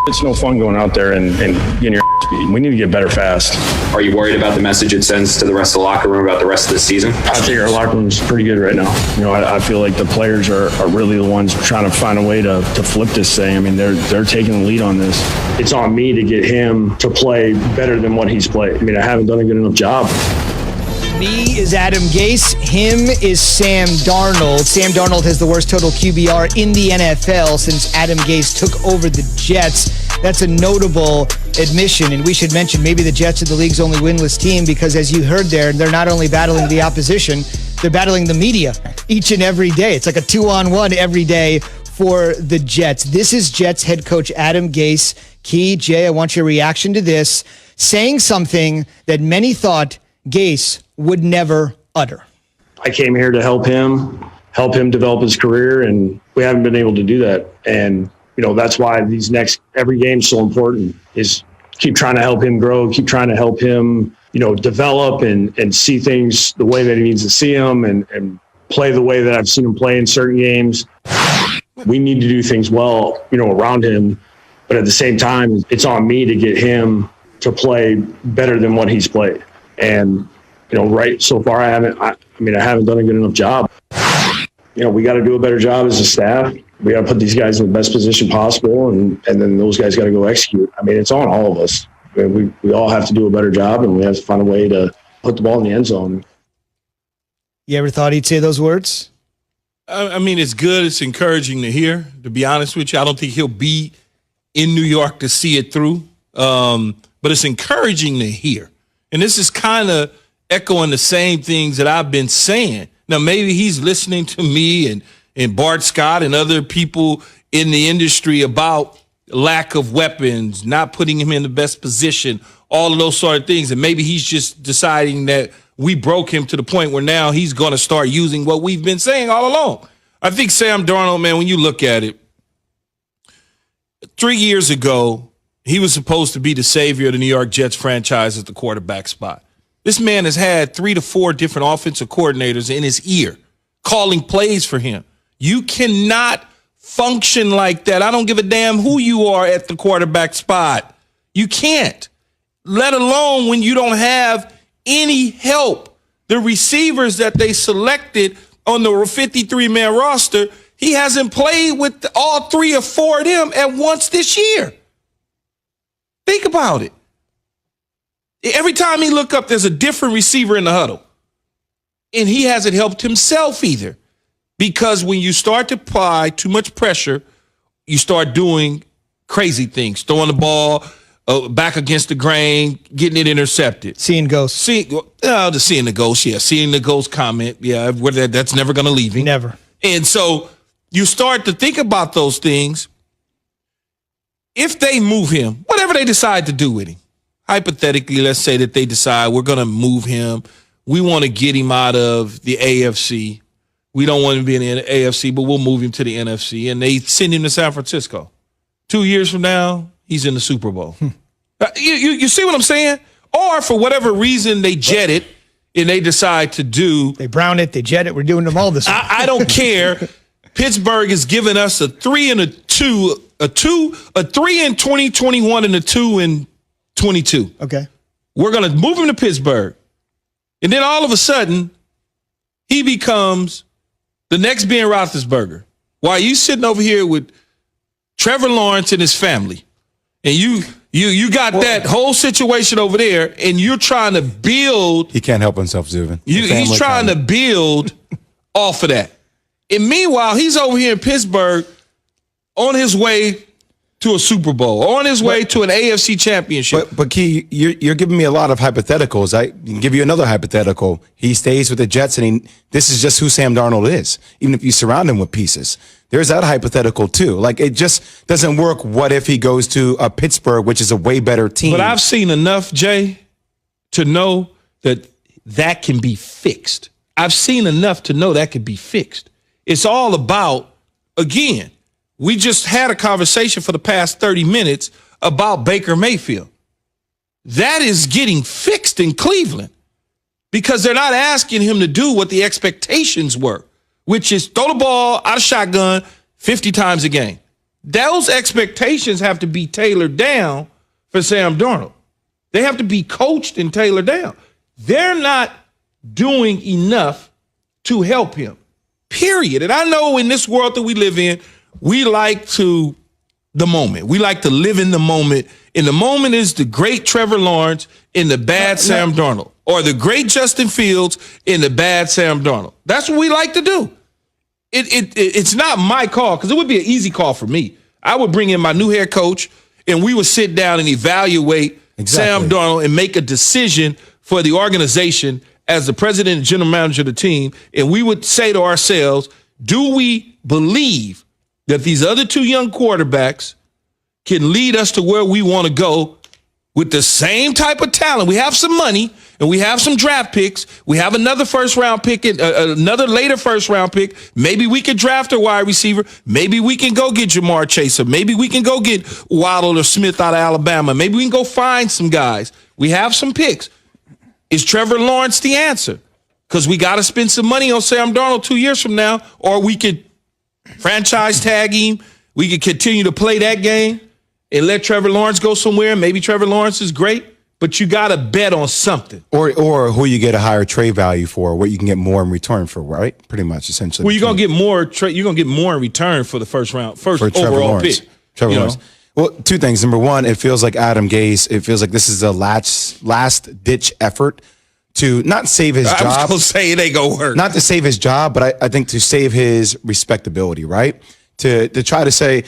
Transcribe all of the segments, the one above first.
It's no fun going out there and getting your ass beat. We need to get better fast. Are you worried about the message it sends to the rest of the locker room about the rest of the season? I think our locker room's pretty good right now. I feel like the players are really the ones trying to find a way to flip this thing. I mean, they're taking the lead on this. It's on me to get him to play better than what he's played. I mean, I haven't done a good enough job. Me is Adam Gase. Him is Sam Darnold. Sam Darnold has the worst total QBR in the NFL since Adam Gase took over the Jets. That's a notable admission, and we should mention maybe the Jets are the league's only winless team because, as you heard there, they're not only battling the opposition, they're battling the media each and every day. It's like a 2-on-1 every day for the Jets. This is Jets head coach Adam Gase. Key, Jay, I want your reaction to this, saying something that many thought Gase would never utter. I came here to help him develop his career, and we haven't been able to do that. And, that's why every game's so important, is keep trying to help him grow, keep trying to help him, develop and see things the way that he needs to see them and play the way that I've seen him play in certain games. We need to do things well, around him. But at the same time, it's on me to get him to play better than what he's played. And, right so far, I haven't done a good enough job. We got to do a better job as a staff. We got to put these guys in the best position possible, and then those guys got to go execute. I mean, it's on all of us. We all have to do a better job, and we have to find a way to put the ball in the end zone. You ever thought he'd say those words? I mean, it's good. It's encouraging to hear, to be honest with you. I don't think he'll be in New York to see it through, but it's encouraging to hear. And this is kind of echoing the same things that I've been saying. Now, maybe he's listening to me and Bart Scott and other people in the industry about lack of weapons, not putting him in the best position, all of those sort of things. And maybe he's just deciding that we broke him to the point where now he's going to start using what we've been saying all along. I think Sam Darnold, man, when you look at it, 3 years ago, he was supposed to be the savior of the New York Jets franchise at the quarterback spot. This man has had 3 to 4 different offensive coordinators in his ear calling plays for him. You cannot function like that. I don't give a damn who you are at the quarterback spot. You can't, let alone when you don't have any help. The receivers that they selected on the 53-man roster, he hasn't played with all 3 or 4 of them at once this year. Think about it. Every time he look up, there's a different receiver in the huddle. And he hasn't helped himself either. Because when you start to apply too much pressure, you start doing crazy things. Throwing the ball back against the grain, getting it intercepted. Seeing ghosts. Seeing the ghost, yeah. Seeing the ghost comment, yeah. That's never going to leave him. Never. And so you start to think about those things. If they move him, whatever they decide to do with him, hypothetically, let's say that they decide we're going to move him. We want to get him out of the AFC. We don't want him to be in the AFC, but we'll move him to the NFC. And they send him to San Francisco. 2 years from now, he's in the Super Bowl. You see what I'm saying? Or for whatever reason, they jet it and they decide to do. They brown it, they jet it. We're doing them all this. I don't care. Pittsburgh is giving us a 3 and a 2, a 3 in 2021 and a 2 in 22. Okay. We're going to move him to Pittsburgh. And then all of a sudden, he becomes the next Ben Roethlisberger. While you sitting over here with Trevor Lawrence and his family, and you got that whole situation over there, and you're trying to build. He can't help himself, Zubin. He's trying to build off of that. And meanwhile, he's over here in Pittsburgh on his way to a Super Bowl, on his way to an AFC championship. But Key, you're giving me a lot of hypotheticals. I can give you another hypothetical. He stays with the Jets, and this is just who Sam Darnold is, even if you surround him with pieces. There's that hypothetical, too. Like, it just doesn't work. What if he goes to Pittsburgh, which is a way better team? But I've seen enough, Jay, to know that can be fixed. I've seen enough to know that can be fixed. It's all about, again, we just had a conversation for the past 30 minutes about Baker Mayfield. That is getting fixed in Cleveland because they're not asking him to do what the expectations were, which is throw the ball out of shotgun 50 times a game. those expectations have to be tailored down for Sam Darnold. They have to be coached and tailored down. They're not doing enough to help him, period. And I know in this world that we live in, we like the moment. We like to live in the moment. And the moment is the great Trevor Lawrence in the bad Sam Darnold, or the great Justin Fields in the bad Sam Darnold. That's what we like to do. It's not my call, because it would be an easy call for me. I would bring in my new head coach, and we would sit down and evaluate Sam Darnold and make a decision for the organization as the president and general manager of the team. And we would say to ourselves, do we believe that these other two young quarterbacks can lead us to where we want to go with the same type of talent? We have some money, and we have some draft picks. We have another first-round pick, and another later first-round pick. Maybe we could draft a wide receiver. Maybe we can go get Jamar Chase. Maybe we can go get Waddle or Smith out of Alabama. Maybe we can go find some guys. We have some picks. Is Trevor Lawrence the answer? Because we got to spend some money on Sam Darnold 2 years from now, or we could franchise tag him. We could continue to play that game and let Trevor Lawrence go somewhere. Maybe Trevor Lawrence is great, but you got to bet on something. Or who you get a higher trade value for, what you can get more in return for, right? Pretty much, essentially. Well, you're gonna get more. You're gonna get more in return for the first overall Lawrence. pick. Trevor Lawrence. Well, two things. Number one, it feels like Adam Gase. It feels like this is a last ditch effort to not save his job. I was gonna say it ain't gonna work. Not to save his job, but I think to save his respectability, right? To try to say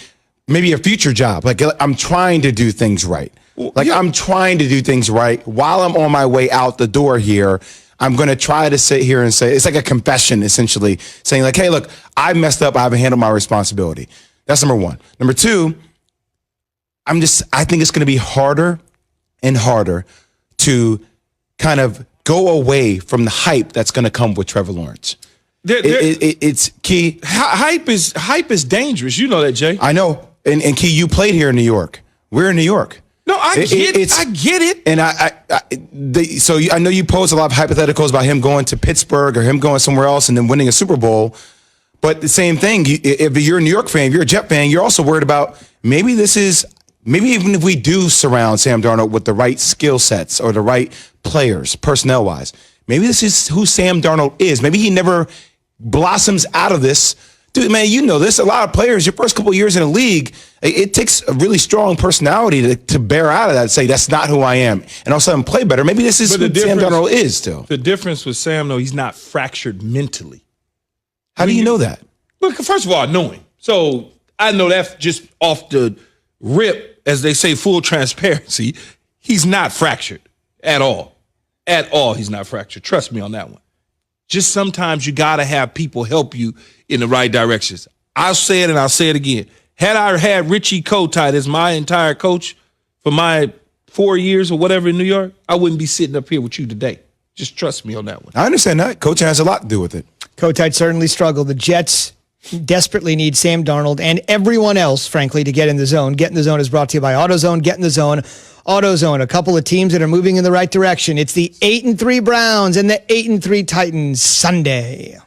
maybe a future job. Like, I'm trying to do things right. I'm trying to do things right while I'm on my way out the door here. I'm going to try to sit here and say, it's like a confession, essentially, saying like, hey, look, I messed up. I haven't handled my responsibility. That's number one. Number two, I think it's going to be harder and harder to kind of go away from the hype that's going to come with Trevor Lawrence. It's key. Hype is dangerous. You know that, Jay. I know. And Key, you played here in New York. We're in New York. No, I get it. And so I know you posed a lot of hypotheticals about him going to Pittsburgh or him going somewhere else and then winning a Super Bowl. But the same thing, if you're a New York fan, if you're a Jet fan, you're also worried about maybe even if we do surround Sam Darnold with the right skill sets or the right players, personnel-wise, maybe this is who Sam Darnold is. Maybe he never blossoms out of this. Dude, man, you know this. A lot of players, your first couple of years in the league, it takes a really strong personality to bear out of that and say, that's not who I am. And all of a sudden play better. Maybe this is who Sam Darnold is still. The difference with Sam, though, he's not fractured mentally. How do you know that? Look, first of all, I know him. So I know that just off the rip, as they say, full transparency. He's not fractured at all. At all, he's not fractured. Trust me on that one. Just sometimes you got to have people help you in the right directions. I'll say it and I'll say it again. Had I had Richie Kotite as my entire coach for my 4 years or whatever in New York, I wouldn't be sitting up here with you today. Just trust me on that one. I understand that. Coach has a lot to do with it. Kotite certainly struggled. The Jets desperately need Sam Darnold and everyone else, frankly, to get in the zone. Get in the Zone is brought to you by AutoZone. Get in the Zone. AutoZone, a couple of teams that are moving in the right direction. It's the 8-3 Browns and the 8-3 Titans Sunday.